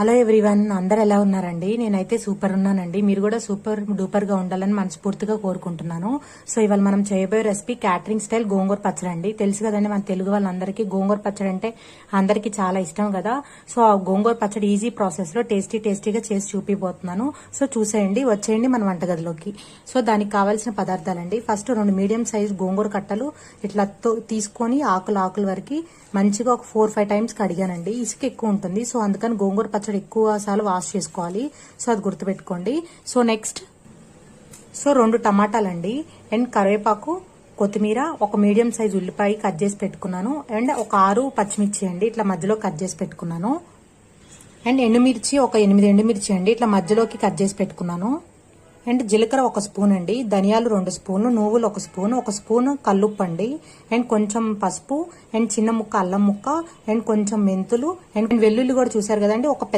Hello everyone, అందరు ఎలా ఉన్నారండి? నేనైతే సూపర్ ఉన్నానండి. మీరు కూడా సూపర్ డూపర్ గా ఉండాలని మనస్ఫూర్తిగా కోరుకుంటున్నాను. సో ఇవాళ మనం చేయబోయే రెసిపీ క్యాటరింగ్ స్టైల్ గోంగూర పచ్చడి అండి. తెలుసు కదండి మన తెలుగు వాళ్ళందరికీ గోంగూర పచ్చడి అంటే అందరికీ చాలా ఇష్టం కదా. సో ఆ గోంగూర పచ్చడి ఈజీ ప్రాసెస్ లో టేస్టీగా చేసి చూపిపోతున్నాను. సో చూసేయండి, వచ్చేయండి మన వంటగదిలోకి. సో దానికి కావాల్సిన పదార్థాలండి. ఫస్ట్ 2 మీడియం సైజ్ గోంగూర కట్టలు ఇట్లా తీసుకొని ఆకుల వరకు మంచిగా ఒక 4-5 టైమ్స్ కడిగానండి. ఇసుక ఎక్కువ ఉంటుంది, సో అందుకని గోంగూర పచ్చడి ఎక్కువ సార్లు వాష్ చేసుకోవాలి. సో అది గుర్తుపెట్టుకోండి. సో నెక్స్ట్ 2 టమాటాలండి, అండ్ కరివేపాకు, కొత్తిమీర, ఒక మీడియం సైజ్ ఉల్లిపాయ కట్ చేసి పెట్టుకున్నాను, అండ్ ఒక 6 పచ్చిమిర్చి అండి ఇట్లా మధ్యలో కట్ చేసి పెట్టుకున్నాను, అండ్ ఎండుమిర్చి ఒక 8 ఎండుమిర్చి అండి ఇట్లా మధ్యలోకి కట్ చేసి పెట్టుకున్నాను, అండ్ జీలకర్ర 1 స్పూన్ అండి, ధనియాలు 2 స్పూన్లు, నువ్వులు 1 స్పూన్ కల్లుప్పు అండి, అండ్ కొంచెం పసుపు, అండ్ చిన్న ముక్క అల్లం ముక్క, అండ్ కొంచెం మెంతులు, అండ్ వెల్లుల్లి కూడా చూసారు కదండి, ఒక